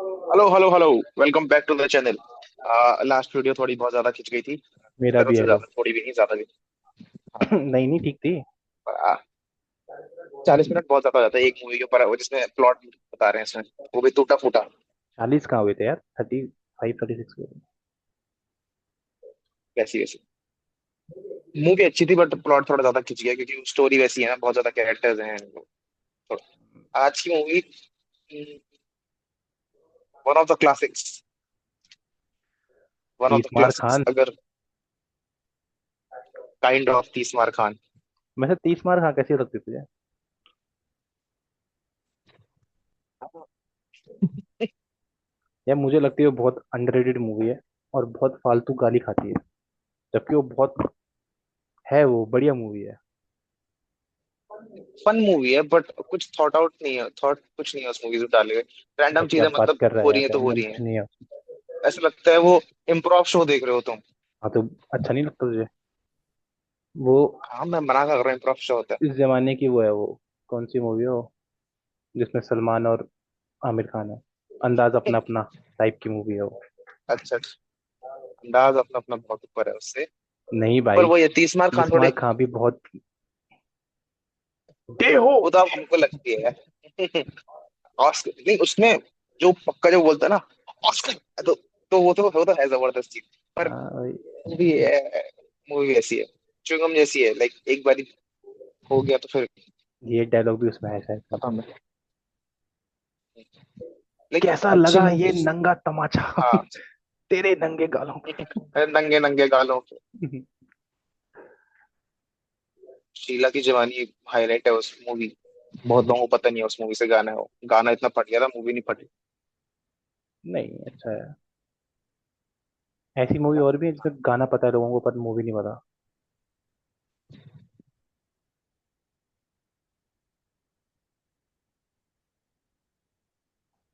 Hello hello hello. Welcome back to the channel. Last video थोड़ी बहुत ज्यादा खिंच गई थी मेरी मेरा तरफ भी से, हेलो। ज्यादा थोड़ी भी नहीं, ज्यादा भी। हाँ। नहीं नहीं, ठीक थी। 40 मिनट बहुत ज्यादा हो जाता है एक मूवी के ऊपर, वो जिसमें प्लॉट बता रहे हैं इसमें, वो भी टूटा फूटा। 40 कहाँ हुए थे यार? 35 36 हुए थे। वैसी वैसी मूवी अच्छी थी, बट प्लॉट थोड़ा ज्यादा खिंच गया क्योंकि स्टोरी वैसी है ना, बहुत ज्यादा कैरेक्टर्स हैं। आज की movie one of the classics, one of the 30 मार क्लासिक्स, खान। अगर काइंड ऑफ तीस मार खान। वैसे 30 मार खान कैसी लगती तुझे? यार मुझे लगती है वो बहुत अंडररेटेड मूवी है और बहुत फालतू गाली खाती है, जबकि वो बहुत है, वो बढ़िया मूवी है। फन मूवी है, बट कुछ थॉट आउट नहीं है, थॉट कुछ नहीं है उस मूवी से डाले हुए। भाई रैंडम क्या चीजें बात मतलब कर रहा है हो यार, रही है तो हो रैंडम रही कुछ है। नहीं है। ऐसा लगता है वो इम्प्रोव शो देख रहे हो तुम। हाँ तो अच्छा नहीं लगता तुझे वो? हाँ, मैं मना कर रहा हूँ, इम्प्रोव शो होता इस जमाने की वो है वो। कौन सी मूवी है वो जिसमें सलमान और आमिर खान है? अंदाज है। अपना अपना टाइप की मूवी है वो। अच्छा अच्छा। अंदाज अपना अपना बहुत ऊपर है उससे। नहीं पर भाई, वो ये 30 मार खान 30 मार थोड़े, खान भी बहुत दे हो। वो तो अब हमको लगती है यार। ऑस्कर नहीं उसमें, जो पक्का जो बोलता है ना, ऑस्कर, तो वो तो है जबरदस्त चीज। पर हाँ भाई, मूवी है, मूवी ऐसी है, च्युइंगम जैसी है, लाइक एक बार हो गया तो फिर ये डायलॉग भी उसमें है शायद। खत्म है। लाइक कैसा अच्छी लगा ये मूवीज। नंगा तमाचा? हाँ। तेरे नंगे गालों नंगे नंगे गालों पे। पे। शीला की जवानी हाईलाइट है उस मूवी। बहुत लोगों को पता नहीं है उस मूवी से गाना है वो, गाना इतना फट गया था, मूवी नहीं फटी। नहीं, अच्छा है। ऐसी मूवी और भी है जिसमें गाना पता है लोगों को पर मूवी नहीं पता।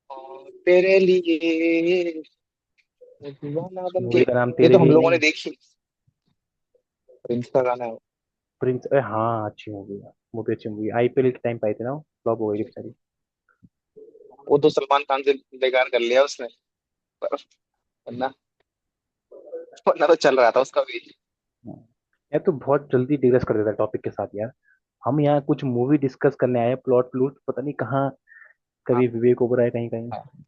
और तेरे लिए मैं दीवाना उस बन के, मूवी का नाम ये तेरे तो हम लिए लोगों ने नहीं। देखी। प्रिंस का गाना है वो। प्रिंस, अरे हाँ, अच्छी मूवी है। मूवी अच्छी मूवी, आईपीएल के टाइम पे आई थी ना, फ्लॉप हो गई थी बेचारी। वो तो सलमान खान से बेकार कर लिया उसने। पर वरना वरना तो चल रहा था उसका भी। हाँ। यार तू बहुत जल्दी डिग्रेस कर देता है टॉपिक के साथ यार। हम यहाँ कुछ मूवी डिस्कस करने आए हैं, प्लॉट प्लूट पता नहीं कहाँ। हाँ कभी विवेक ओबराय कहीं कहीं। हाँ।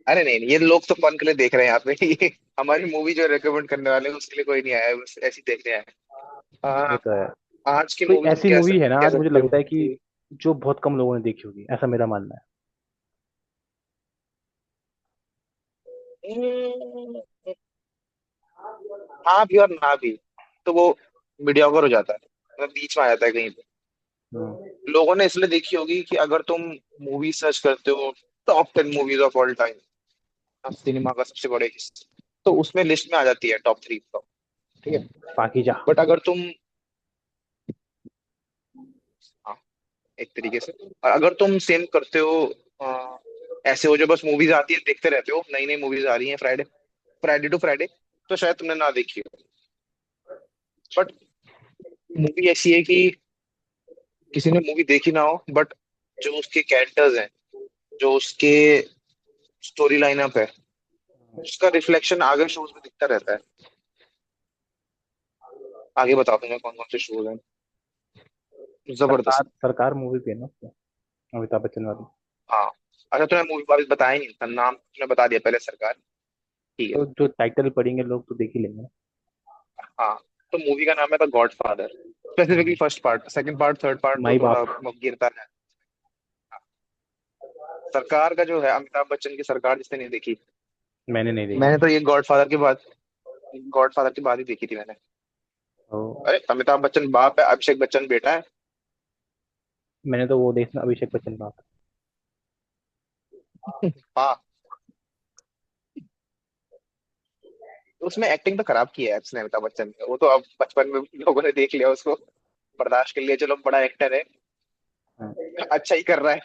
अरे नहीं नहीं, ये लोग तो फन के लिए देख रहे हैं यहाँ पे। ये हमारी मूवी जो रेकमेंड करने वाले हैं उसके लिए कोई नहीं आया है, बस ऐसे ही देखने आया वो है। तो है। आज की कोई मूवी तुम ऐसी मूवी है ना कह आज मुझे सकते हो लगता है कि कि जो बहुत कम लोगों ने देखी होगी, ऐसा मेरा मानना है। हाँ भी और ना भी, तो वो मीडियोकर हो जाता है, मतलब बीच में आ जाता है कहीं पे। हम्म। लोगों ने इसलिए देखी होगी कि अगर तुम मूवी सर्च करते हो, top 10 movies of all time, cinema का सबसे बड़े हिस्से, तो उसमें लिस्ट में आ जाती है टॉप 3 टॉप। ठीक है। पाकीजा। बट अगर तुम, हाँ, एक तरीके से, और अगर तुम सेम करते हो, अ, ऐसे हो जो बस मूवीज आती है देखते रहते हो, नई नई मूवीज आ रही हैं फ्राइडे, फ्राइडे टू फ्राइडे, तो शायद तुमने ना देखी हो। बट मूवी ऐसी है कि किसी ने मूवी देखी ना हो, बट जो उसके कैरेक्टर्स हैं, जो उसके स्टोरी लाइनअप है, उसका रिफ्लेक्शन आगे शोज में दिखता रहता है। आगे बता दूंगा कौन कौन से शोज हैं। सरकार जबरदस्त। सरकार मूवी भी है ना उसमें, अमिताभ बच्चन वाली। हाँ। अच्छा, तूने मूवी वाली बताया ही नहीं था, नाम तुमने बता दिया पहले, सरकार। ठीक है। तो जो टाइटल पढ़ेंगे लोग तो देख ही लेंगे ना। हाँ, तो मूवी का नाम है the God father. Specifically first part, second part third part तो माई थोड़ा बाप। गिरता है। सरकार का जो है, अमिताभ बच्चन की सरकार, जिसने नहीं देखी। मैंने नहीं देखी। मैंने तो ये गॉड फादर के बाद ही देखी थी मैंने। तो अरे अमिताभ बच्चन बाप है, अभिषेक बच्चन बेटा है। मैंने तो वो देखना, अभिषेक बच्चन बाप। हाँ। तो उसमें एक्टिंग तो खराब की है उसने, अमिताभ बच्चन ने, वो तो अब बचपन में लोगों ने देख लिया उसको, बर्दाश्त कर लिया, चलो बड़ा एक्टर है, हाँ। अच्छा ही कर रहा है।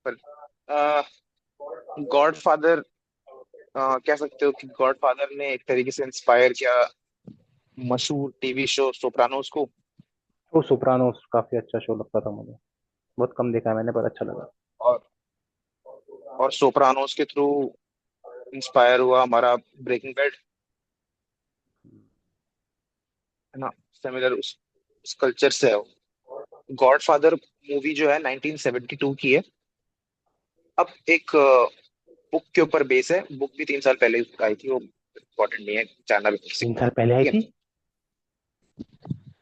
पर गॉड फादर, कह सकते हो कि गॉड फादर ने एक तरीके से इंस्पायर किया मशहूर टीवी शो सोप्रानोस को। वो सोप्रानोस काफी अच्छा शो लगता था मुझे। बहुत कम देखा है मैंने पर अच्छा लगा। और और सोप्रानोस के थ्रू इंस्पायर हुआ हमारा ब्रेकिंग बैड, है ना, सिमिलर उस कल्चर से है। गॉड फादर मूवी जो है 1972 की है। अब एक बुक के ऊपर बेस है, बुक भी 3 साल पहले आई थी, वो इम्पोर्टेंट नहीं है जानना भी तीन बेसिक। साल पहले आई ठीक है, थी?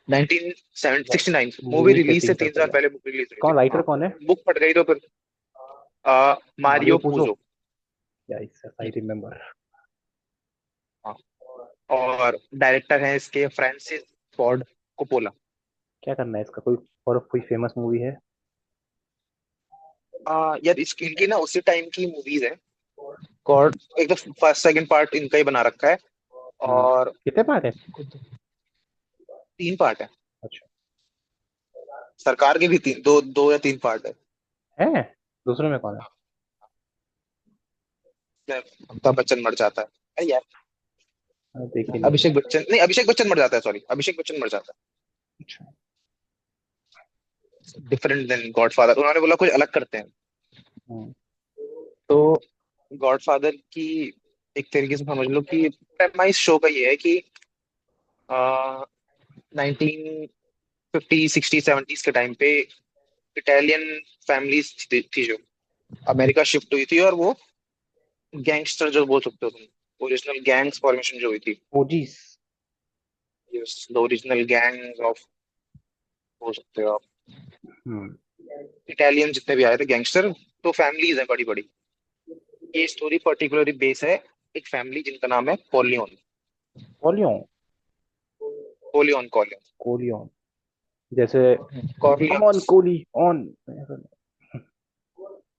1969 मूवी मूवी के रिलीज से 3 साल 3 साल पहले? पहले बुक रिलीज हुई कौन थी। राइटर हाँ, कौन है? बुक पढ़ गई तो फिर Mario Mario Puzo. Puzo. Yes I remember. हाँ, और डायरेक्टर है इसके फ्रांसिस फोर्ड कोपोला। क्या करना है इसका, कोई और कोई फेमस मूवी है? यार इसकी इनकी ना उसी टाइम की मूवीज है। गॉड, एक तो फर्स्ट सेकंड पार्ट इनका ही बना रखा है। हम्म। और कितने पार्ट है? 3 पार्ट है। अच्छा। सरकार के भी तीन, दो दो या 3 पार्ट है। है? दूसरे में कौन है? इसमें अमिताभ बच्चन मर जाता है। अरे यार, मैंने देखी नहीं है। अभिषेक बच्चन नहीं, अभिषेक बच्चन मर जाता है, सॉरी, अभिषेक बच्चन मर जाता अच्छा। है। डिफरेंट देन गॉडफादर, उन्होंने बोला कुछ अलग करते हैं। हम्म। तो गॉडफादर की एक तरीके से समझ लो कि प्रेमाइस शो का ये है कि 1950 60 70 के टाइम पे इटालियन फैमिलीज थी जो अमेरिका शिफ्ट हुई थी, और वो गैंगस्टर जो बोल सकते हो तुम, ओरिजिनल गैंग्स फॉर्मेशन जो हुई थी, OGs. The original gang of, बोल सकते हो आप, हम्म। इटालियन जितने भी आए थे गैंगस्टर, तो फैमिलीज हैं बड़ी बड़ी। ये स्टोरी पर्टिकुलरली बेस है एक फैमिली जिनका नाम है Corleone. Corleone. Corleone Corleone Corleone. जैसे come Corleone on Corleone.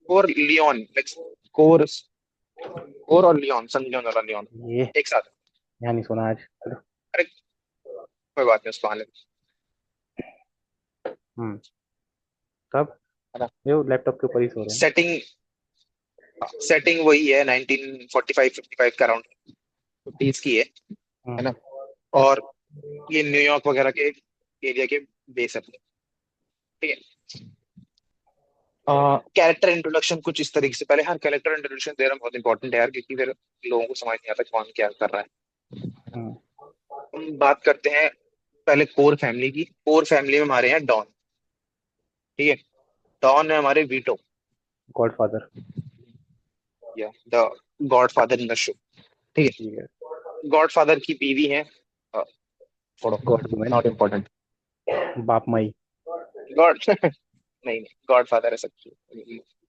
Corleone, core core और लियोन, सन लियोन वाला लियोन ये एक साथ। यहाँ नहीं सुना आज, चलो। अरे कोई बात नहीं, उसको आने दो, हम्म। तब है ना। ये लैपटॉप के ऊपर ही सो रहे हैं ना? सेटिंग, सेटिंग वही है 1945 55 का अराउंड, 50s की है हम्म। ना। और ये न्यूयॉर्क वगैरह के एरिया के बेस है अपने। ठीक है, कैरेक्टर इंट्रोडक्शन कुछ इस तरीके से, पहले हर कैरेक्टर इंट्रोडक्शन देना बहुत इंपॉर्टेंट है यार, क्योंकि फिर लोगों को समझ नहीं आता कौन क्या कर रहा है। हम्म। हम बात करते हैं पहले कोर फैमिली की। कोर फैमिली में हमारे हैं डॉन। ठीक है, डॉन है हमारे वीटो, गॉडफादर। या the God father in the show. ठीक ठीक है। है, गॉड फादर की बीवी है, छोड़ो, गॉड वुमेन। Not important. बाप माई। गॉड नहीं नहीं, गॉड फादर है सबकी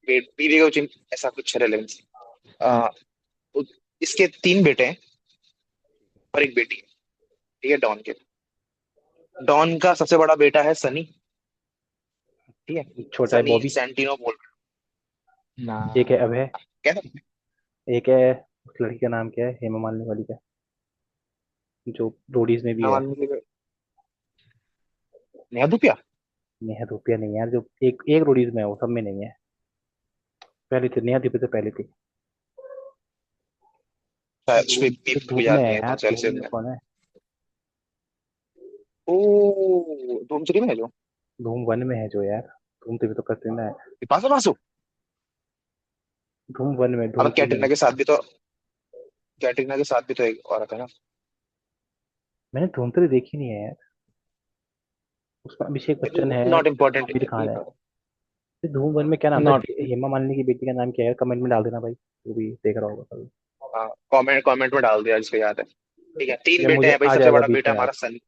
बीवी का कुछ ऐसा कुछ रेलेवेंस। इसके 3 बेटे हैं और एक बेटी है। ठीक है, डॉन के। डॉन का सबसे बड़ा बेटा है सनी। ठीक है, छोटा है सनी बॉबी। सैंटिनो बोल ना, एक है अभय। क्या था एक है, उस लड़की का नाम क्या है, हेमा मालिनी वाली का, जो रोडीज में भी है। नाम, नेहा धूपिया। नेहा धूपिया नहीं है यार, जो एक एक रोडीज में है, वो सब में नहीं है। पहले थी नेहा धूपिया, से पहले थी। शायद धूम, जो मेरे को धूम में याद है नहीं है यार, कौन सा धूम एल्सियम में में। कौन है? ओ, धूम 3 में है जो धूम वन में है जो यार। धूम थ्री तो कटरीना है। पासो पासो। धूम वन में, अब धूम थ्री में कैटरीना नहीं। के साथ भी तो, कैटरीना के साथ भी तो एक औरत है ना। मैंने धूम थ्री देखी नहीं है यार। उसमें अभिषेक बच्चन है, नॉट इम्पोर्टेंट। आमिर खान है। फिर धूम वन में क्या नाम था? नॉट, हेमा मालिनी की बेटी का नाम क्या है? कमेंट में डाल देना भाई, वो भी देख रहा होगा कभी। कमेंट कमेंट में डाल दिया जिसको याद है। ठीक है, तीन या बेटे मुझे हैं भाई, आ सबसे जाएगा बड़ा बीच बेटा में याद। हमारा सनी।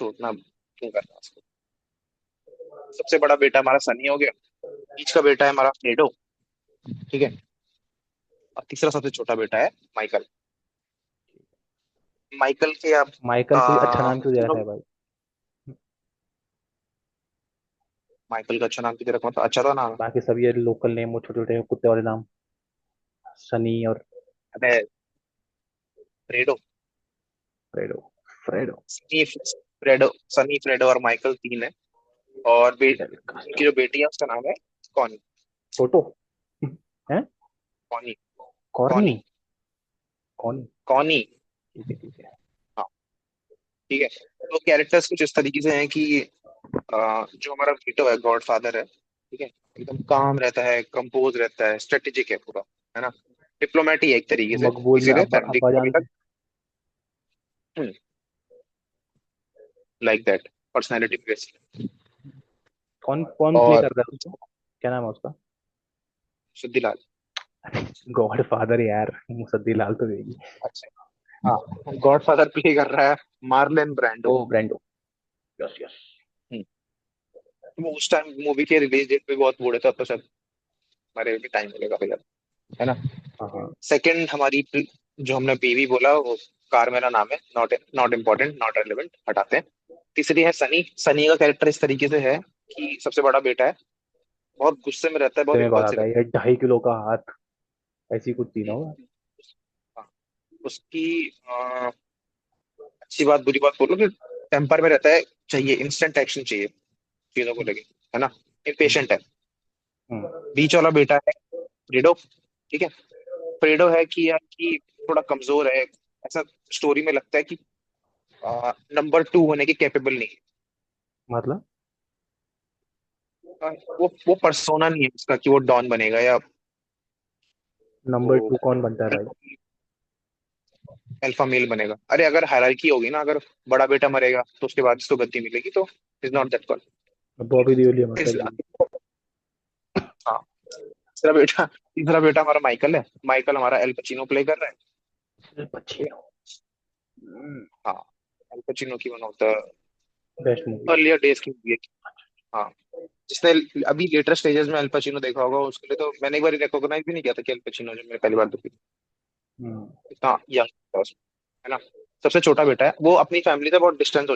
सोचना क्यों करना उसको। सबसे बड़ा बेटा हमारा सनी हो गया, बीच का बेटा है हमारा फ्रेडो। ठीक है, और तीसरा सबसे छोटा बेटा है माइकल। माइकल के आप माइकल कोई अच्छा नाम क्यों दे रखा तीनों, है भाई? माइकल का अच्छा नाम किधर रखा था, अच्छा था नाम। बाकी सब ये लोकल नेम, वो छोटे छोटे कुत्ते वाले नाम, सनी और अबे Fredo, Fredo. Fredo. Sunny Fredo, Sunny Fredo और माइकल 3 है। और डेल उनकी कास्ट्रो। जो बेटी है उसका नाम है कॉनी। टोटो है? Connie, corny. कॉनी, कौन? कॉनी। ठीक है ठीक है। हाँ, ठीक है। तो कैरेक्टर्स कुछ इस तरीके से हैं कि जो हमारा वीटो है, गॉड फादर है, ठीक है, एकदम काम रहता है, कंपोज रहता है, स्ट्रेटेजिक है पूरा, है ना। डिप्लोमेट ही है एक तरीके से, मकबूल में इसीलिए अब्बा फैमिली अब्बा को अभी जान थे। तक लाइक दैट पर्सनैलिटी बेसिक। कौन कौन प्ले और कर रहा है उसको? क्या नाम है उसका? सिद्धिलाल। गॉड फादर यार, मुसद्दी लाल तो देगी। अच्छा। हाँ, गॉड फादर प्ले कर रहा है मार्लन ब्रांडो। ओ ब्रांडो। Yes yes. वो उस टाइम मूवी के रिलीज डेट पे बहुत बूढ़े थे, अब तो शायद हमारे भी टाइम मिलेगा भैया, है ना। हाँ हाँ। सेकंड हमारी जो हमने बीवी बोला वो, कार मेरा नाम है, not not important, not relevant, हटाते हैं। तीसरी है सनी। सनी का कैरेक्टर इस तरीके से है कि सबसे बड़ा बेटा है, बहुत गुस्से में रहता है, बहुत मेरे को इम्पल्सिव आता है। है ये 2.5 किलो का हाथ, ऐसी कुछ सीन होगा। हम्म, हाँ, उसकी अच्छी बात बुरी बात बोलो कि टेम्पर में रहता है, चाहिए इंस्टेंट एक्शन चाहिए चीजों को लेके, है ना। इम्पेशेंट है। हम्म। बीच वाला बेटा है फ्रीडो, ठीक है। फ्रीडो है कि यार कि थोड़ा कमजोर है, ऐसा स्टोरी में लगता है कि नंबर टू होने के कैपेबल नहीं मतलब है। वो पर्सोना नहीं है उसका कि वो डॉन बनेगा या नंबर वो 2 कौन बनता है भाई? अल्फा मेल बनेगा। अरे अगर हायरार्की होगी ना, अगर बड़ा बेटा मरेगा तो उसके बाद इसको गद्दी मिलेगी, तो is not that call. Bobby Deol मरता इस है जी। हाँ, तीसरा बेटा हमारा माइकल है। माइकल हमारा एल पचिनो प्ले कर रहा है। पक्षी। हाँ, एल पचिनो की one of the best movie. Earlier days की movie है। हाँ, जिसने अभी लेटर स्टेजेस में एल पचिनो देखा होगा, उसके लिए तो मैंने एक बार रिकॉग्नाइज भी नहीं किया था कि एल पचिनो, जब मैंने पहली बार देखी हम्म। इतना यंग था उसमें, है ना। सबसे छोटा बेटा है, वो अपनी फैमिली से बहुत डिस्टेंट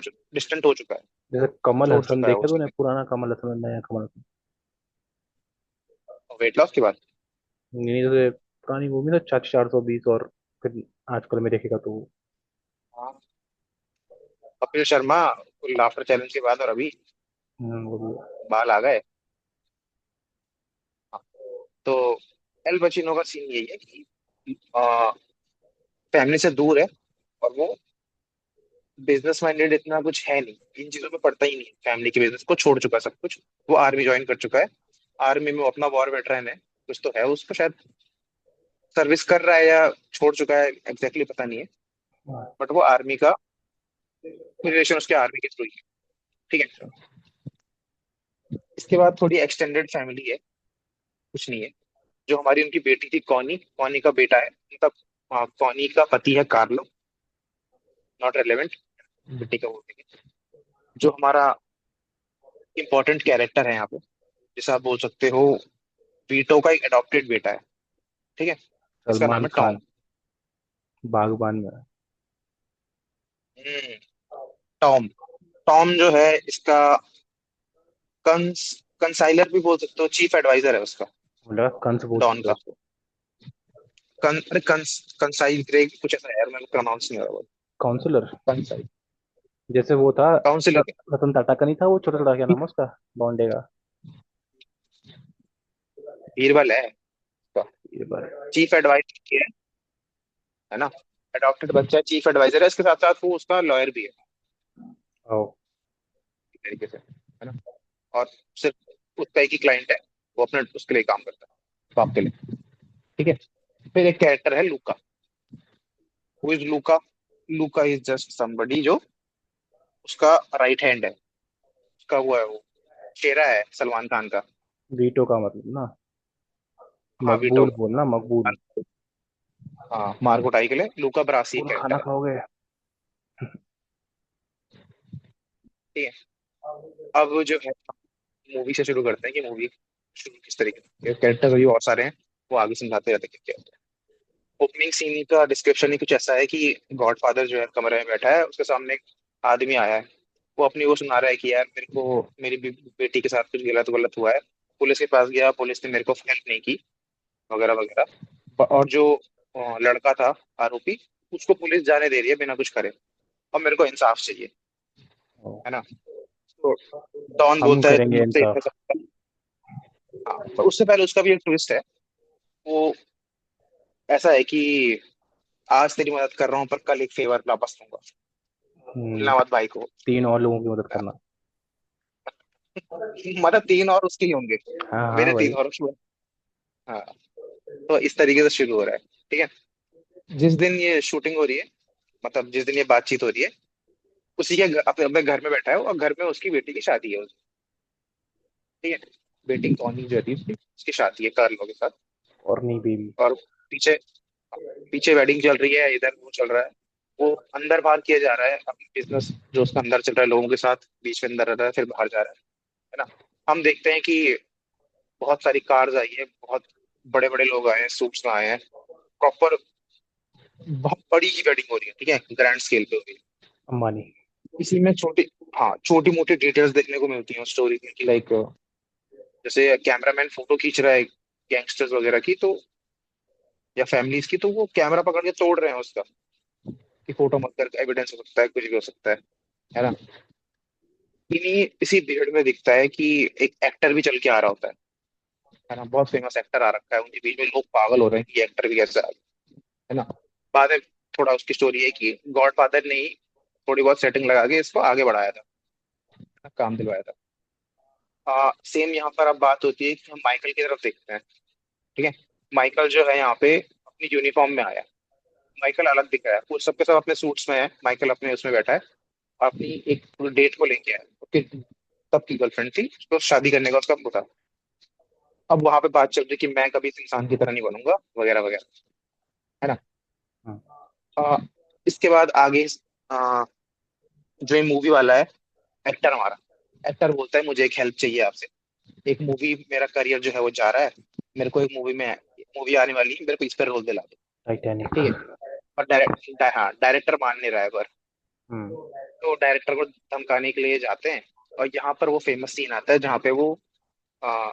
हो चुका है, जैसे कमल छोड़ हसन चुका है देखा तूने, उसने। पुराना कमल हसन और नया कमल हसन? वेट लॉस की बात। नहीं जैसे पुरानी मूवी ना, 420 और फिर आजकल में देखेगा तो हाँ, कपिल शर्मा लाफ्टर चैलेंज के बाद और अभी वो भी बाल आ गए। हाँ, तो एल पचिनो का सीन यही है कि फैमिली से दूर है, और वो बिजनेस माइंडेड इतना कुछ है नहीं, इन चीजों में पड़ता ही नहीं, फैमिली के बिजनेस को छोड़ चुका है सब कुछ। वो आर्मी ज्वाइन कर चुका है, आर्मी में वो अपना वॉर वेटरन है, कुछ तो है उसको शायद, सर्विस कर रहा है या छोड़ चुका है, एग्जैक्टली पता नहीं है। है। बट वो आर्मी का रिलेशन उसके आर्मी के थ्रू ही है, ठीक है। इसके बाद थोड़ी एक्सटेंडेड फैमिली है, कुछ नहीं है। जो हमारी उनकी बेटी थी कॉनी, कॉनी का बेटा है उनका, कॉनी का पति है कार्लो, नॉट रेलेवेंट, बेटी का वो है। जो हमारा इंपॉर्टेंट कैरेक्टर है यहाँ पे, जिसे आप बोल सकते हो वीटो का एक अडॉप्टेड बेटा है, ठीक है। इसका नाम सलमान है टॉम। खान, बागबान में। हम्म, टॉम। टॉम जो है इसका कंस कंसाइलर भी बोल सकते हो, चीफ एडवाइजर है उसका, बोला कंस बोल डॉन सकते हो का। उसको। अरे कंसाइल ग्रेग कुछ ऐसा है यार, मेरे को प्रोनाउंस नहीं हो रहा, काउंसलर। कंसाइल जैसे वो था काउंसिलर। रतन टाटा का नहीं था वो छोटा छोटा, क्या नाम है उसका, बॉन्डे का? बीरबल है उसका, ये बार। चीफ एडवाइजर है ना। अडॉप्टेड बच्चा है, चीफ एडवाइजर है, इसके साथ साथ वो उसका लॉयर भी है, ओ। एक तरीके से, है ना। और सिर्फ उसका एक ही क्लाइंट है, वो अपने उसके लिए काम करता है, बाप के लिए, ठीक है। फिर एक कैरेक्टर है लूका। Who is Luka? Luka is just somebody जो उसका राइट हैंड है, उसका वो है, वो चेहरा है सलमान खान का। वीटो का मतलब ना, हाँ, वीटो मकबूल बोलना, मकबूल। का। हाँ, मार्गोटाई के लिए लूका ब्रासी मकबूल कैरेक्टर खाना है, खाओगे? ठीक है। अब जो है मूवी से शुरू करते हैं कि मूवी शुरू किस तरीके से, कैरेक्टर भी बहुत सारे हैं, वो आगे समझाते रहते हैं क्या होता है। ओपनिंग सीन का डिस्क्रिप्शन ही कुछ ऐसा है कि गॉडफादर जो है कमरे में बैठा है, उसके सामने एक आदमी आया है, वो अपनी वो सुना रहा है कि यार मेरे को मेरी बेटी के साथ कुछ गलत गलत हुआ है, पुलिस के पास गया, पुलिस ने मेरे को हेल्प नहीं की, वगैरह वगैरह। और जो लड़का था आरोपी, उसको पुलिस जाने दे रही है बिना कुछ करे, और मेरे को इंसाफ चाहिए, ओ, है ना। तो डॉन हम बोलता है तुम करेंगे मुझसे इतना इंसाफ। सब। हाँ, तो उससे पहले उसका भी एक ट्विस्ट है। वो ऐसा है कि आज तेरी मदद कर रहा हूँ पर कल एक फेवर वापस दूंगा, हम्म। भूलना मत भाई को। 3 और लोगों की मदद करना। मतलब तीन और उसके ही होंगे, हाँ हाँ मेरे तीन वही। और उसमें। हाँ। तो इस तरीके से शुरू हो रहा है। ठीक है। जिस दिन ये शूटिंग हो रही है, मतलब जिस दिन ये बातचीत हो रही है, उसी के अपने अपने घर में बैठा है, और घर में उसकी बेटी की शादी है। ठीक है। बेटी कौन जो थी उसकी, उसकी शादी है कार्लो के साथ। और नहीं बेबी। और पीछे पीछे वेडिंग चल रही है, इधर वो चल रहा है। वो अंदर बाहर किया जा रहा है अपनी बिजनेस, जो उसका अंदर चल रहा है लोगों के साथ, बीच में अंदर रह रहा है फिर बाहर जा रहा है ना। हम देखते हैं कि बहुत सारी कार्स आई है, बहुत बड़े बड़े लोग आए हैं, सूट्स में आए हैं, प्रॉपर बहुत बड़ी ही वेडिंग हो रही है। ठीक है, ग्रैंड स्केल पे हो रही है। अंबानी। इसी में छोटी, हाँ छोटी मोटी डिटेल्स देखने को मिलती हैं स्टोरी में, कि लाइक जैसे कैमरामैन फोटो खींच रहा है गैंगस्टर्स वगैरह की, तो या फैमिलीज की, तो वो कैमरा पकड़ के तोड़ रहे हैं उसका, कि फोटो मत कर, एविडेंस हो सकता है, कुछ भी हो सकता है ना। इन्हीं इसी भीड़ में दिखता है कि एक एक्टर भी चल के आ रहा होता है ना। बहुत फेमस एक्टर आ रखा है, उनके बीच में लोग पागल हो रहे हैं कि ये एक्टर भी कैसे आ गया, है ना। बाद में थोड़ा उसकी स्टोरी है कि गॉड फादर ने ही थोड़ी बहुत सेटिंग लगा के इसको आगे बढ़ाया था, काम दिलवाया था। सेम यहाँ पर अब बात होती है कि हम माइकल की तरफ देखते हैं। ठीक है। माइकल जो है यहाँ पे अपनी यूनिफॉर्म में आया। माइकल अलग दिख रहा है, वो सबके सब अपने सूट्स में है, माइकल अपने उसमें बैठा है, अपनी एक डेट को लेके आया, उसके तब की गर्लफ्रेंड थी, उसको शादी करने का उसका वो था। अब वहां पे बात चल रही कि मैं कभी इस इंसान की तरह नहीं बनूंगा, वगैरह वगैरह, है ना। हाँ। आ, इसके बाद आगे जो ये मूवी वाला है, एक्टर हमारा, एक्टर बोलता है मुझे एक हेल्प चाहिए आपसे। एक मूवी, मेरा करियर जो है वो जा रहा है, मेरे को एक मूवी आने वाली है, मेरे को इस पर रोल दिला दो। टाइटैनिक। ठीक है। और हाँ डायरेक्टर मान नहीं रहा है पर, हम्म। तो डायरेक्टर को धमकाने के लिए जाते हैं। और यहाँ पर वो फेमस सीन आता है जहाँ पे वो आ,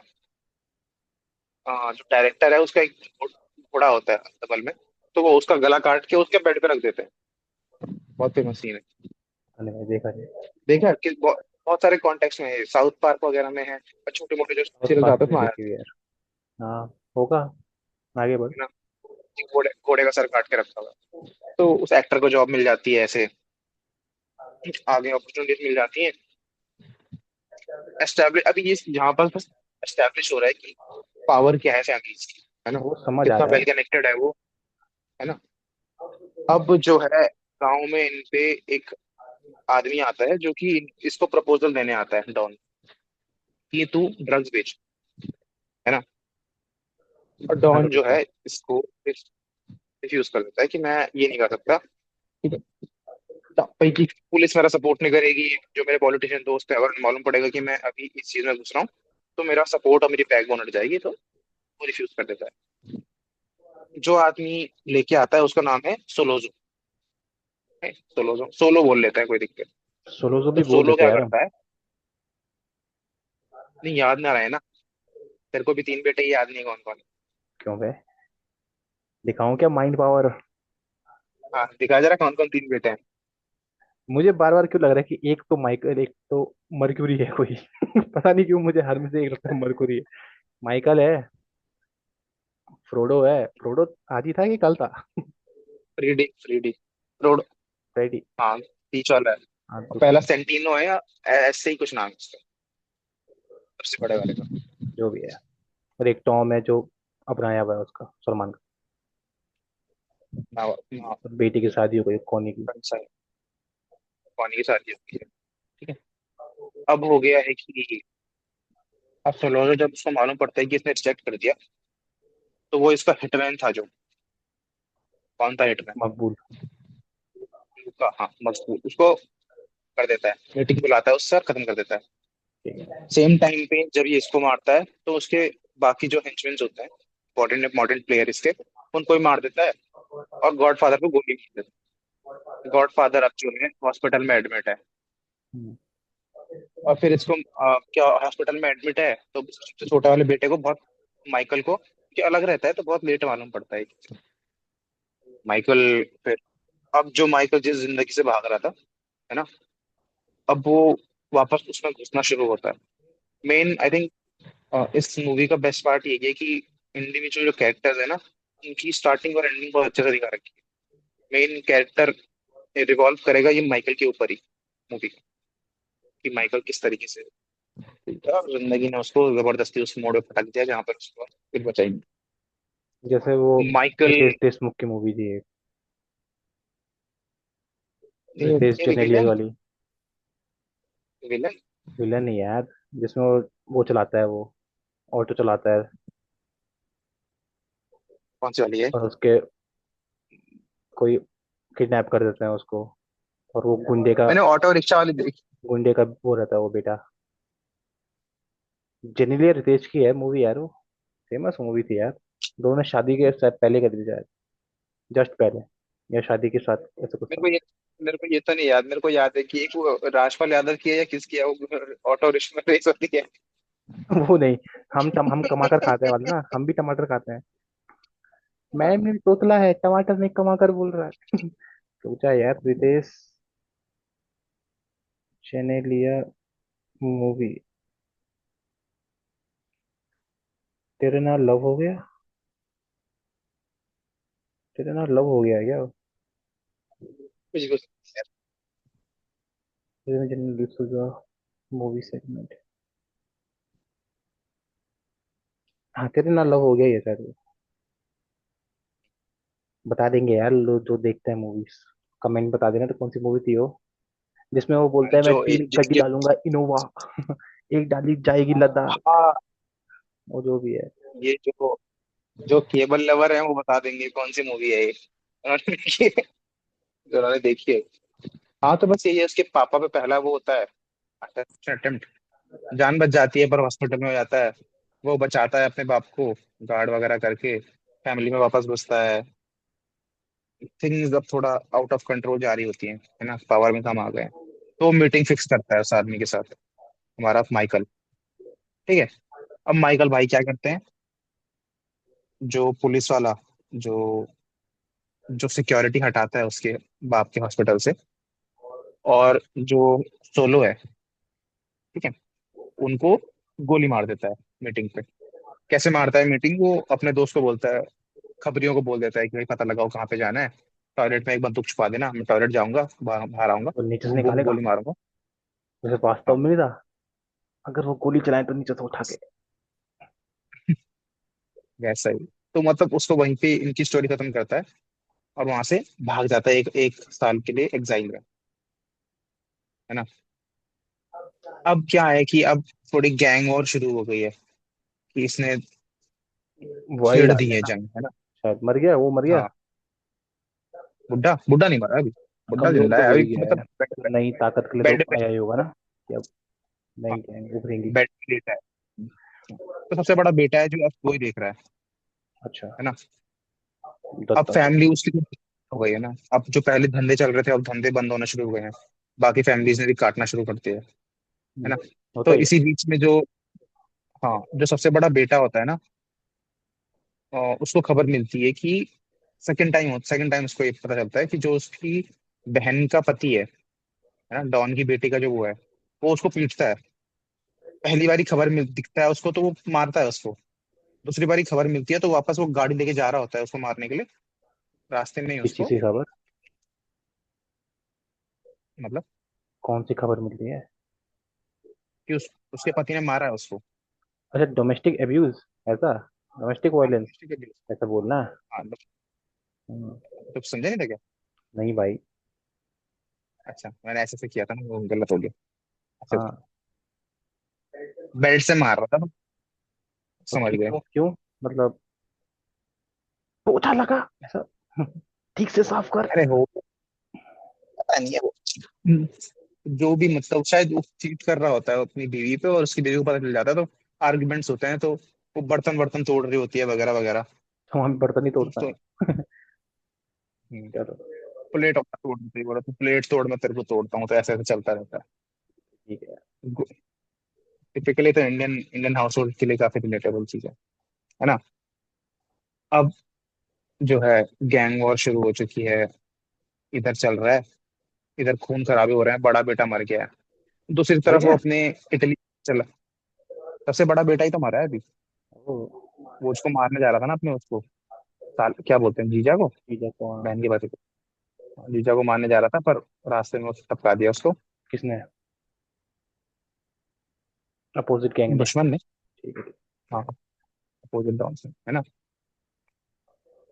जो डायरेक्टर है उसका एक घोड़ा होता है अस्तबल में, तो वो उसका गला काट के उसके बेड पे रख देते हैं। बहुत फेमस सीन है। मैंने भाई देखा नहीं। देखा है कि बहुत सारे कॉन्टेक्स्ट में है, साउथ पार्क वगैरह में है, और छोटे मोटे जो उस सीरियल पार्क आते हैं में उसमें आया देखी हुई है यार। हाँ होगा। आगे बढ़। है ना, कि घोड़े घोड़े का सर काट के रखा हुआ है। तो उस एक्टर को जॉब मिल जाती है ऐसे, आगे अपॉर्चुनिटीज मिल जाती हैं। एस्टैब्लिश अभी ये यहाँ पर बस एस्टैब्लिश हो रहा है कि पावर क्या है फैमिलीज की, है ना, वो समझ आ कितना रहा वेल है। कनेक्टेड है वो, है ना। अब जो है गांव में इन पे एक आदमी आता है जो कि इसको प्रपोजल देने आता है, डॉन, कि तू ड्रग्स बेच, है ना। और हाँ तो डॉन जो बेचता है है। इसको रिफ्यूज कर देता है कि मैं ये नहीं कर सकता। ठीक है। भाई की पुलिस मेरा सपोर्ट नहीं करेगी, जो मेरे पॉलिटिशियन दोस्त है अगर मालूम पड़ेगा कि मैं अभी इस चीज में घुस रहा हूँ, तो मेरा सपोर्ट और मेरी बैकबोन हट जाएगी, तो वो रिफ्यूज कर देता है। जो आदमी लेके आता है उसका नाम है सोलोजो। सोलोजो, सोलो बोल लेता है, कोई दिक्कत। सोलो तो भी बोल सोलो देते क्या हैं यार हम। करता है, नहीं याद ना रहे ना, तेरे को भी तीन बेटे ही याद नहीं कौन कौन है। क्यों बे? दिखाऊं क्या माइंड पावर? हाँ दिखा जरा कौन कौन तीन बेटे हैं। मुझे बार बार क्यों लग रहा है कि एक तो माइकल, एक तो मर्क्यूरी है कोई। पता नहीं क्यों मुझे हर में से एक लगता है मर्क्यूरी है। माइकल है। फ्रोडो है। फ्रोडो आज ही था कि कल था? फ्रीडी, फ्रीडी रोड। फ्रेडी। हाँ बीच वाला है। हाँ और दूसरा। पहला सेंटिनो है, या ऐसे ही कुछ नाम है उसका, सबसे बड़े वाले का। जो भी है। और एक टॉम है जो अपनाया हुआ है उसका, सलमान का। ना ना, और बेटी की शादी हो गई कौनी की। कौन सा है, कौन की शादी होती है। ठीक है। अब हो गया है कि अब सोलोजो जब उसको मालूम पड़ता है कि इसने रिजेक्ट कर दिया, तो वो इसका हिटमैन था जो, कौन था हिटमैन, मकबूल। उसका, हाँ मजबूर, उसको कर देता है, मीटिंग बुलाता है उससे और खत्म कर देता है। ठीक है। सेम टाइम पे जब ये इसको मारता है, तो उसके बाकी जो हेंचमेन होते हैं, इंपॉर्टेंट इंपॉर्टेंट प्लेयर इसके, उनको भी मार देता है, और गॉड फादर को गोली मार देता है। गॉड फादर अब जो है हॉस्पिटल में एडमिट है। हम्म। और फिर इसको क्या हॉस्पिटल में एडमिट है, तो सबसे छोटे वाले बेटे को बहुत, माइकल को, कि अलग रहता है तो बहुत लेट मालूम पड़ता है माइकल। फिर अब जो माइकल जिस जिंदगी से भाग रहा था, है ना, अब वो वापस उसमें घुसना शुरू होता है। मेन आई थिंक इस मूवी का बेस्ट पार्ट ये है कि इंडिविजुअल जो कैरेक्टर्स है ना, उनकी स्टार्टिंग और एंडिंग बहुत अच्छे से दिखा रखी है। मेन कैरेक्टर रिवॉल्व करेगा ये माइकल के ऊपर ही, मूवी, कि माइकल किस तरीके से है। ठीक है, और जिंदगी ने उसको जबरदस्ती उस मोड़ पे पटक दिया जहां पर उसको फिर बचाएंगे। जैसे वो माइकल। रितेश देशमुख की मूवी थी एक, ये रितेश ये भी जेनेलिया विलन। वाली। विलन। विलन नहीं यार, जिसमें वो चलाता है, वो ऑटो चलाता है कौन सी वाली है? और उसके कोई किडनैप कर देते हैं उसको, और वो मैंने ऑटो रिक्शा वाली देखी। गुंडे का वो रहता है वो बेटा। जेनेलिया रितेश की है मूवी यार वो, फेमस मूवी थी यार। दोनों ने शादी के शायद पहले कर दी शायद, जस्ट पहले, या शादी के साथ, ऐसा कुछ मेरे था। को ये मेरे को ये तो नहीं याद। मेरे को याद है कि एक वो राजपाल यादव की है या किसकी है, वो ऑटो रिक्शा में रेस होती है। वो नहीं, हम कमाकर खाते हैं वाला ना, हम भी टमाटर खाते हैं। मैं भी तोतला है, टमाटर नहीं कमाकर बोल रहा है। सोचा यार रितेश जेनेलिया मूवी, तेरे नाल लव हो गया, तेरे नाल लव हो गया है क्या? कुछ कुछ। जनरल मूवी सेगमेंट, हाँ तेरे नाल लव हो गया ये शायद। बता देंगे यार लोग जो देखते हैं मूवीज, कमेंट बता देना तो कौन सी मूवी थी वो, जिसमें वो बोलता है मैं तीन गड्डी जिसके। डालूंगा इनोवा। एक डाली जाएगी लद्दाख, हाँ। वो जो भी है। ये जो जो केबल लवर है वो बता देंगे कौन सी मूवी है ये। उन्होंने देखी है। जो उन्होंने देखी है। हाँ, तो बस यही है, उसके पापा पे पहला वो होता है अटेम्प्ट। जान बच जाती है पर हॉस्पिटल में हो जाता है। वो बचाता है अपने बाप को, गार्ड वगैरह करके फैमिली में वापस घुसता है। थिंग्स अब थोड़ा आउट ऑफ कंट्रोल जा रही होती है ना, पावर में कम आ गए हैं। तो मीटिंग फिक्स करता है उस आदमी के साथ, हमारा माइकल। ठीक है। अब माइकल भाई क्या करते हैं, जो पुलिस वाला, जो जो सिक्योरिटी हटाता है उसके बाप के हॉस्पिटल से, और जो सोलो है, ठीक है, उनको गोली मार देता है मीटिंग पे। कैसे मारता है? मीटिंग वो अपने दोस्त को बोलता है, खबरियों को बोल देता है कि भाई पता लगाओ कहाँ पे जाना है, टॉयलेट में एक बंदूक छुपा देना, मैं टॉयलेट जाऊंगा, बाहर बाहर आऊंगा, और नीचे से निकालेगा, गोली मारूंगा। जैसे वास्तव हाँ, में नहीं था, अगर वो गोली चलाए तो नीचे से उठा के। वैसा ही। तो मतलब उसको वहीं पे इनकी स्टोरी खत्म करता है, और वहां से भाग जाता है एक एक साल के लिए एग्जाइल में, है ना। अब क्या है कि अब थोड़ी गैंग वॉर शुरू हो गई है, कि इसने वही छेड़ आ दी गया है ना, जंग, है ना। शायद मर गया, वो मर गया। हाँ। बुड्ढा बुड्ढा नहीं मरा अभी। बुड्ढा कमजोर जिंदा तो है हो अभी, ही गया मतलब है, तो नई ताकत के लिए तो बेड पे। आया ही होगा ना, कि अब हाँ, नई गैंग उभरेंगी। बेड पे लेटा है। तो सबसे बड़ा बेटा है जो अब वही देख रहा अच्छा, है ना। अब दत्ता। फैमिली उसकी तो हो गई है ना। अब जो पहले धंधे चल रहे थे, अब धंधे बंद होना शुरू हो गए हैं। बाकी फैमिलीज ने भी काटना शुरू कर दिया है ना। होता तो ही है। इसी बीच में जो, हाँ, जो सबसे बड़ा बेटा होता है ना, उसको खबर मिलती है कि सेकंड टाइम उसको ये पता चलता है कि जो उसकी बहन का पति है ना, डॉन की बेटी का जो वो है, वो उसको पीटता है। पहली बारी खबर मिल दिखता है उसको तो वो मारता है उसको। दूसरी बारी खबर मिलती है तो वापस वो गाड़ी लेके जा रहा होता है उसको मारने के लिए। रास्ते में ही किसी उसको, सी खबर, मतलब कौन सी खबर मिलती है? कि उसके पति ने मारा है उसको। अच्छा, डोमेस्टिक एब्यूज, ऐसा, डोमेस्टिक हाँ, वायलेंस, ठीक है। ऐसा बोलना। हाँ, हम्म, तो समझा नहीं था क्या? नहीं भाई। अच्छा, मैंने ऐसे से किया था ना, वो गलत हो गया। अच्छा, हाँ, बेल्ट से मार रहा था तो तो समझ गए। क्यों क्यों, मतलब पोछा लगा ऐसा, ठीक से साफ कर। अरे हो, पता नहीं है वो। हम्म, जो भी, मतलब शायद वो चीट कर रहा होता है अपनी बीवी पे, और उसकी बीवी को पता चल जाता है, तो आर्ग्यूमेंट्स होते हैं, तो वो बर्तन वर्तन तोड़ रही होती है वगैरह वगैरह। तो हम बर्तन ही तोड़ता तो है। हम्म, चलो, प्लेट तोड़ देती है, बोला तू प्लेट तोड़ मैं तेरे को तोड़ता हूँ, तो ऐसे ऐसे चलता रहता ठीक है। है। टिपिकली तो इंडियन इंडियन हाउस होल्ड के लिए काफी रिलेटेबल चीज है ना। अब जो है, गैंग वॉर शुरू हो चुकी है, इधर चल रहा है, इधर खून खराबे हो रहे हैं, बड़ा बेटा मर गया है। दूसरी मर तरफ वो गया। अपने इटली चला। सबसे बड़ा बेटा ही तो मरा है अभी। ओ, वो उसको मारने जा रहा था ना अपने, उसको क्या बोलते हैं, जीजा को, ठीक है, तो हाँ। बहन की बात को। जीजा को मारने जा रहा था, पर रास्ते में उसने टपका दिया उसको। किसने? अपोजिट गैंग में। दुश्मन में। ठीक है ठीक हाँ, अपोजिट डॉन से, है ना।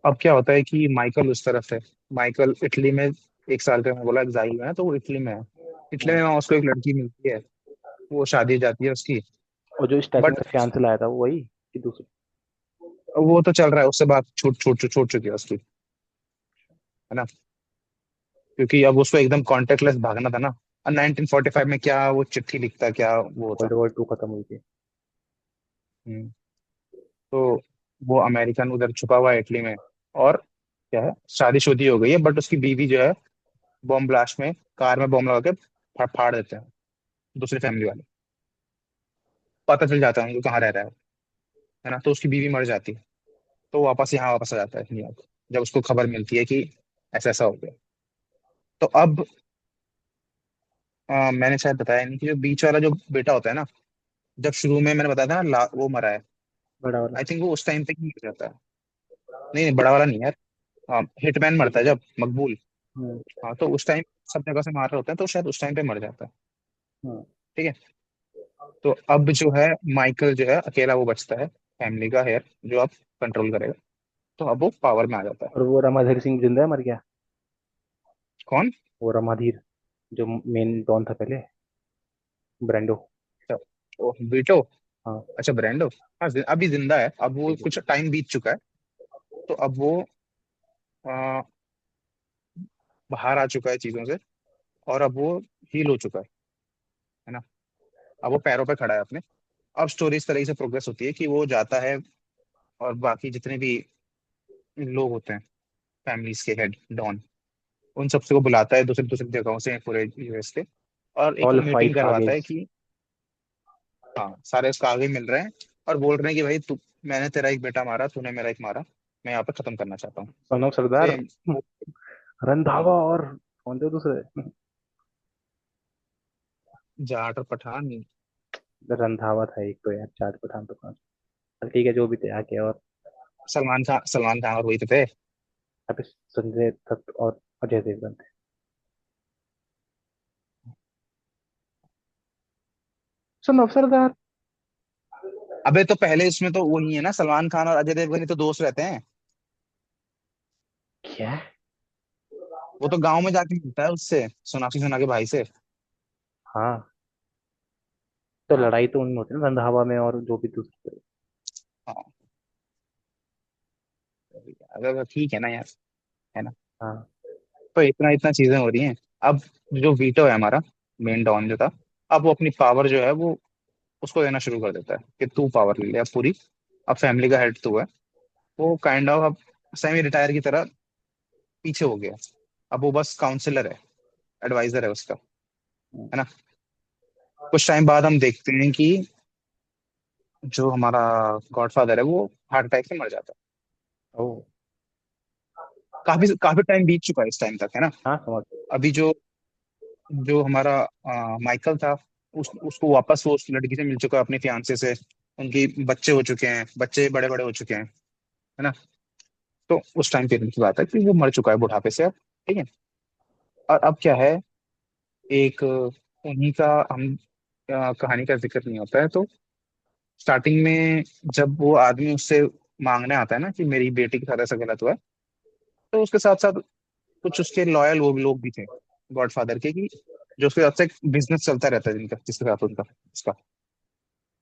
अब क्या होता है कि माइकल उस तरफ है। माइकल इटली में 1 साल का, मैं बोला एग्जाइल में है, तो वो इटली में है। है। इटली में वहाँ उसको एक लड़की मिलती है, वो शादी हो जाती है उसकी। और जो स्टार्टिंग बट में फियांसे से लाया था वो वही कि दूसरी? वो तो चल रहा है, उससे बात छूट छूट छूट चुकी है उसकी, है ना। क्योंकि अब उसको एकदम कॉन्टेक्टलेस भागना था ना। और 1945 में क्या वो चिट्ठी लिखता, क्या वो था। वर्ल्ड वॉर 2 खत्म हुई थी। हम्म, तो वो अमेरिकन उधर छुपा हुआ है इटली में। और क्या है, शादीशुदी हो गई है, बट उसकी बीवी जो है बॉम्ब ब्लास्ट में, कार में बॉम्ब लगा के फाड़ देते हैं दूसरी फैमिली वाले। पता चल जाता है उनको कहाँ रह रहा है ना। तो उसकी बीवी मर जाती है। तो वापस यहाँ वापस आ जाता है न्यूयॉर्क, जब उसको खबर मिलती है कि ऐसा ऐसा हो गया। तो अब मैंने शायद बताया नहीं कि जो बीच वाला जो बेटा होता है ना, जब शुरू में मैंने बताया था ना, वो मरा है। बड़ा वाला। आई थिंक वो उस टाइम पे ही मर जाता है। नहीं नहीं, बड़ा वाला नहीं यार। हाँ, हिटमैन मरता है जब, मकबूल। हम्म। हाँ, तो उस टाइम सब जगह से मार रहे होते हैं, तो शायद उस टाइम पे मर जाता है। हम्म। ठीक है। तो अब जो है, माइकल जो है अकेला वो बचता है, फैमिली का हेयर जो अब कंट्रोल करेगा। तो अब वो पावर में आ जाता है। और वो रमाधीर सिंह जिंदा है मर गया? कौन? वो रमाधीर जो मेन डॉन था पहले, ब्रांडो। अच्छा, ओ बीटो। हाँ। अच्छा, ब्रेंडो। हाँ, अभी जिंदा है, अब वो ठीक है कुछ ठीक टाइम बीत चुका है। तो अब वो आ, बाहर आ चुका है चीजों से, और अब वो हील हो चुका है ना। अब वो पैरों पे खड़ा है अपने। अब स्टोरी इस तरह से प्रोग्रेस होती है कि वो जाता है, और बाकी जितने भी लोग होते हैं, फैमिलीज के हेड डॉन, उन सबसे को बुलाता है दूसरी दूसरी जगहों से पूरे यूएस के। और एक ऑल मीटिंग फाइट करवाता है आगेज। कि हाँ, सारे उसका आगे मिल रहे हैं। और बोल रहे हैं कि भाई तू, मैंने तेरा एक बेटा मारा, तूने मेरा एक मारा, मैं यहाँ पे खत्म करना चाहता हूँ। Son of Sardar. Same. Randhawa और कौन थे दूसरे? जाट और पठान। रंधावा था एक तो यार, चार पठान तो पांच। चल ठीक है, जो भी थे आके। और सलमान खान और वही तो थे। अभी संजय दत्त और अजय देवगन थे। सन ऑफ सरदार। अबे तो पहले इसमें तो वही है ना, सलमान खान और अजय देवगन ही तो दोस्त रहते हैं। क्या? वो तो गांव में जाके मिलता है उससे, सोनाक्षी सिन्हा के भाई से। हाँ, तो लड़ाई तो उनमें होती है ना, रंधावा में और जो भी दूसरे। हाँ, अगर ठीक है ना यार, है ना। हाँ। तो इतना इतना चीजें हो रही हैं। अब जो वीटो है हमारा, मेन डॉन जो था, अब वो अपनी पावर जो है वो उसको देना शुरू कर देता है कि तू पावर ले ले अब पूरी। अब फैमिली का हेड तू है। वो काइंड ऑफ अब सेमी रिटायर की तरह पीछे हो गया। अब वो बस काउंसलर है, एडवाइजर है उसका, है ना। कुछ टाइम बाद हम देखते हैं कि जो हमारा गॉडफादर है वो हार्ट अटैक से मर जाता है। ओ। काफी काफी टाइम बीत चुका है इस टाइम तक, है ना। हाँ समझ। अभी जो जो हमारा माइकल था, उसको वापस वो उस लड़की से मिल चुका है, अपने फियांसे से। उनकी बच्चे हो चुके हैं, बच्चे बड़े बड़े हो चुके हैं, है ना। तो उस टाइम पीरियड की बात है कि वो मर चुका है बुढ़ापे से अब। ठीक है। और अब क्या है, एक उन्हीं का हम कहानी का जिक्र नहीं होता है, तो स्टार्टिंग में जब वो आदमी उससे मांगने आता है ना कि मेरी बेटी के साथ ऐसा गलत हुआ है, तो उसके साथ साथ कुछ उसके लॉयल वो भी लोग भी थे, गॉडफादर के, कि जो उसके साथ से एक बिजनेस चलता रहता है जिनका, जिसके साथ उनका उसका,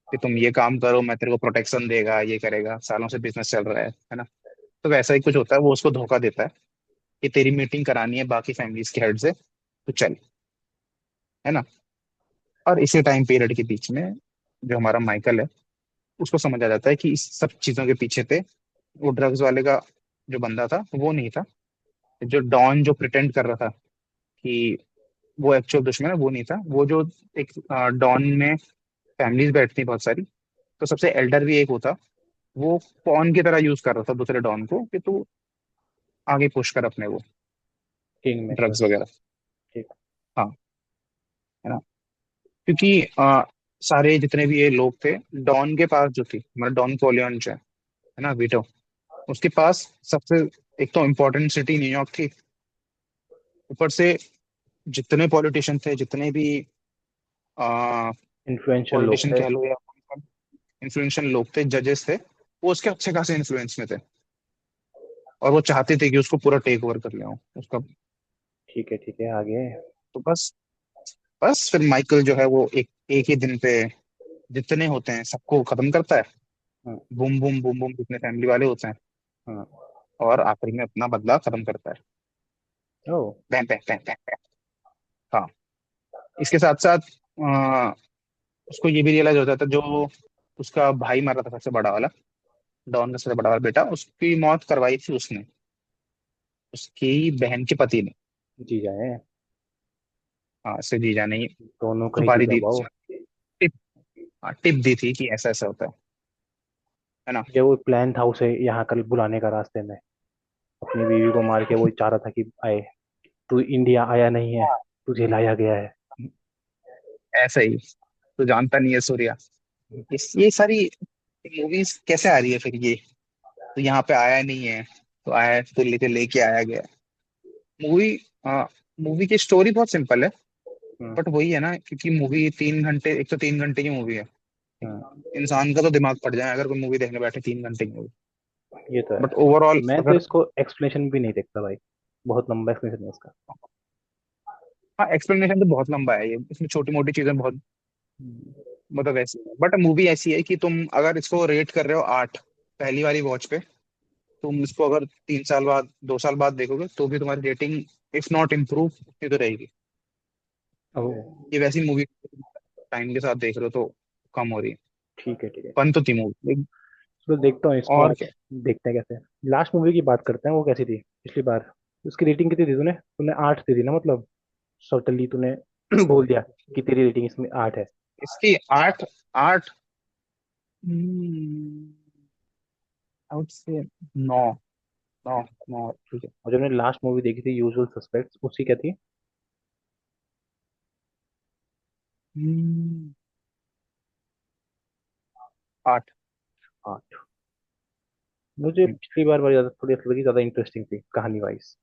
कि तुम ये काम करो, मैं तेरे को प्रोटेक्शन देगा, ये करेगा, सालों से बिजनेस चल रहा है ना। तो वैसा ही कुछ होता है, वो उसको धोखा देता है कि तेरी मीटिंग करानी है बाकी फैमिलीज के हेड से, तो चल, है ना। और इसी टाइम पीरियड के बीच में जो हमारा माइकल है, उसको समझ आ जाता है कि इस सब चीजों के पीछे थे, वो ड्रग्स वाले का जो बंदा था वो नहीं था, जो डॉन जो प्रिटेंड कर रहा था कि वो एक्चुअल दुश्मन है, वो नहीं था। वो जो एक डॉन में फैमिलीज बैठती बहुत सारी, तो सबसे एल्डर भी एक होता, वो पॉन की तरह यूज कर रहा था दूसरे डॉन को कि तू आगे पुश कर अपने वो किंग मेकर। ड्रग्स वगैरह। ठीक। हाँ, है ना। क्योंकि सारे जितने भी ये लोग थे, डॉन के पास जो थी, मतलब डॉन कोलियन जो है ना, वीटो, उसके पास सबसे, एक तो इम्पोर्टेंट सिटी न्यूयॉर्क थी, ऊपर से जितने पॉलिटिशियन थे, जितने भी इन्फ्लुएंशियल लोग पॉलिटिशियन थे। कह लो या इन्फ्लुएंशियल लोग थे, जजेस थे, वो उसके अच्छे खासे इन्फ्लुएंस में थे, और वो चाहते थे कि उसको पूरा टेक ओवर कर लिया उसका। ठीक है आगे। तो बस, बस फिर माइकल जो है वो एक एक ही दिन पे जितने होते हैं सबको खत्म करता है, हम्म। बूम बूम बूम बूम जितने फैमिली वाले होते हैं, हम्म। और आखिरी में अपना बदला खत्म करता है। ओ। पैं पैं पैं पैं पैं। हाँ, इसके साथ साथ उसको ये भी रियलाइज होता था, जो उसका भाई मरा था सबसे बड़ा वाला, डॉन का सबसे बड़ा वाला बेटा, उसकी मौत करवाई थी उसने, उसकी बहन के पति ने। जी जाए। हाँ, उससे जीजा नहीं, दोनों कहीं सुपारी जीजा दी थी पाओ। उसने, टिप। हाँ, टिप दी थी कि ऐसा ऐसा होता है ना। ये वो प्लान था उसे यहाँ कल बुलाने का रास्ते में, अपनी बीवी को मार के वो चाह रहा था कि आए। तू इंडिया आया नहीं है, तुझे लाया गया है। ऐसा ही, तो जानता नहीं है सूर्या। ये सारी मूवीज कैसे आ रही है फिर ये, तो यहाँ पे आया नहीं है, तो आया तो लेके आया गया। मूवी मूवी की स्टोरी बहुत सिंपल है, हम्म। बट वही है ना, क्योंकि मूवी 3 घंटे, एक तो 3 घंटे की मूवी है, हम्म। इंसान का तो दिमाग फट जाए अगर कोई मूवी देखने बैठे 3 घंटे की मूवी। ये तो बट है। ओवरऑल मैं तो अगर, इसको एक्सप्लेनेशन भी नहीं देखता भाई, बहुत लंबा एक्सप्लेनेशन है इसका। हाँ एक्सप्लेनेशन तो बहुत लंबा है, ये इसमें छोटी मोटी चीजें बहुत, हम्म। मतलब ऐसी है, बट मूवी ऐसी है कि तुम अगर इसको रेट कर रहे हो 8 पहली वाली वॉच पे, तुम इसको अगर 3 साल बाद, 2 साल बाद देखोगे तो भी तुम्हारी रेटिंग इफ नॉट इम्प्रूव उतनी तो रहेगी। ओ। ये वैसी मूवी टाइम के साथ देख रहे हो तो कम हो रही है, ठीक है। फन तो थी मूवी। तो देखता हूँ इसको और आज। क्या। देखते हैं कैसे। लास्ट मूवी की बात करते हैं, वो कैसी थी पिछली बार? उसकी रेटिंग कितनी थी? तूने तूने 8 दी थी ना, मतलब सटनली तूने बोल दिया कि तेरी रेटिंग इसमें 8 है। इसकी 8, 8, आई वुड से 9, 9, 9 ठीक है। और जो मैंने लास्ट मूवी देखी थी यूजुअल सस्पेक्ट्स, उसकी क्या थी? 8। 8। मुझे पिछली बार वाली ज्यादा थोड़ी ऐसी लगी, ज्यादा इंटरेस्टिंग थी कहानी वाइज,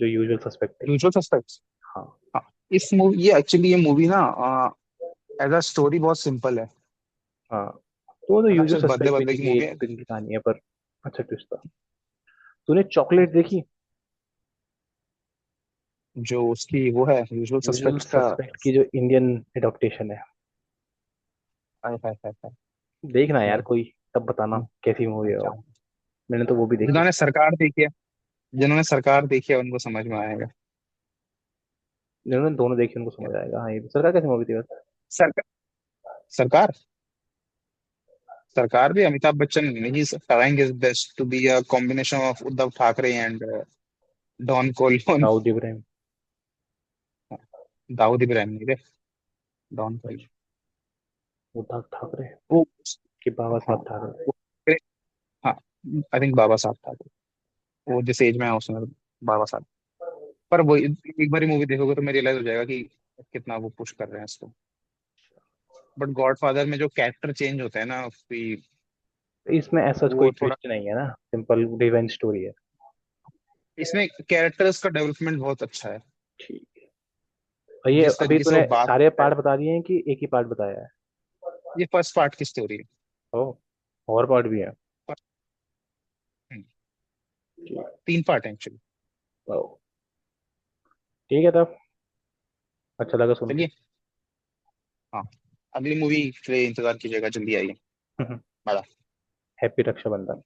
जो यूजुअल सस्पेक्ट थी। Usual suspects. हाँ। हाँ, इस मूवी, ये एक्चुअली ये मूवी ना एज अ स्टोरी बहुत सिंपल हाँ, तो वो तो है ना, यूजुअल सिर्फ बदले सस्पेक्ट भी बदले नहीं की कि मूवी एक है। दिन की कहानी है, पर अच्छा ट्विस्ट था। तूने चॉकलेट देखी? जो उसकी वो है यूजुअल यूजुअल सस्पेक्ट्स का। सस्पेक्ट की जो इंडियन एडॉप्टेशन है। हाय हाय हाय हाय। देखना यार नहीं, कोई, तब बताना कैसी मूवी मैं है वो। चाहूँ, मैंने तो वो भी देखी। जिन्होंने सरकार देखी है, जिन्होंने सरकार देखी है उनको समझ में आएगा। जिन्होंने दोनों देखी उनको समझ आएगा। हाँ, ये भी सरकार कैसी मूवी थी वैसे? सरकार, सरकार, सरकार भी Amitabh Bachchan he is trying his best to be a combination of Uddhav Thackeray and don Corleone. Dawood Ibrahim. Dawood Ibrahim नहीं रे, डॉन कोलियन। अच्छा, उद्धव ठाकरे वो, कि बाबा हाँ साहब ठाकरे? वो, हाँ आई थिंक बाबा साहब ठाकरे, वो जिस एज में है उसमें बाबा साहब। पर वो एक बार मूवी देखोगे तो मैं रियलाइज हो जाएगा कि कितना वो पुश कर रहे हैं इसको। बट गॉडफादर में जो कैरेक्टर चेंज होता है ना कि, इसमें ऐसा कोई वो थोड़ा, ट्विस्ट नहीं है ना, सिंपल रिवेंज स्टोरी है। इसमें कैरेक्टर्स का डेवलपमेंट बहुत अच्छा है। ठीक है। और ये जिस अभी तरीके से वो तूने बात सारे करता है, पार्ट बता दिए हैं कि एक ही पार्ट बताया है? ये फर्स्ट पार्ट की स्टोरी है। ओ, और पार्ट भी है? हम्म, ठीक। 3 पार्ट है एक्चुअली। ओ, ठीक है तब। अच्छा लगा सुन के। चलिए, हाँ, अगली मूवी के लिए इंतजार कीजिएगा, जल्दी आइए। बाय। हैप्पी रक्षाबंधन।